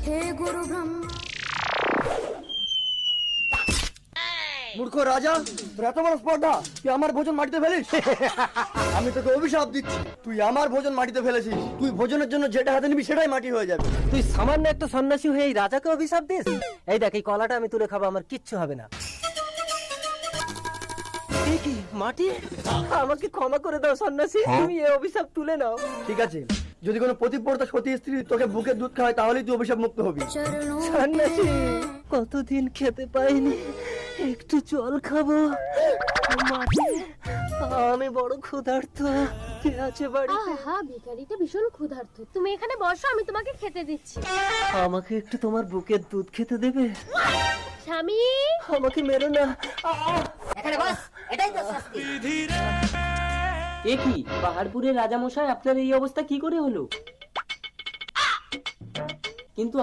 हे गुरु ब्रह्मा। মূর্খ রাজা, তোর এত বড় স্পর্ধা, তুই আমার ভোজন মাটিতে ফেলিস? আমি তোকে অভিশাপ দিচ্ছি, তুই আমার ভোজন মাটিতে ফেলেছিস। তুই ভোজনের জন্য যেটা হাতে নিবি সেটাই মাটি হয়ে যাবে। তুই সামান্য একটা সন্ন্যাসী হয়ে এই রাজাকে অভিশাপ দিস? এই দেখ, এই কলাটা আমি তুলে খাবো, আমার কিচ্ছু হবে না। এ কি মাটি? আমাকে ক্ষমা করে দাও সন্ন্যাসী, তুমি এই অভিশাপ তুলে নাও। ঠিক আছে, যদি কোনো পতিব্রতা সতী স্ত্রী তোকে বুকের দুধ খাওয়ায় তাহলেই তুই অভিশাপ মুক্ত হবি। चरणों সন্ন্যাসী, কতদিন খেতে পাইনি, একটু জল খাবো। মাটি, আমি বড় ক্ষুধার্ত। কে আছে বাড়িতে? আহা, ভিখারিটা ভীষণ ক্ষুধার্ত। তুমি এখানে বসো, আমি তোমাকে খেতে দিচ্ছি। আমাকে একটু তোমার বুকের দুধ খেতে দেবে? স্বামী, আমাকে মেরো না। এখানে বস, এটাই তো শাস্তি। এ কি পাহাড়পুরের রাজামশাই, আপনার এই অবস্থা কি করে হলো? কিন্তু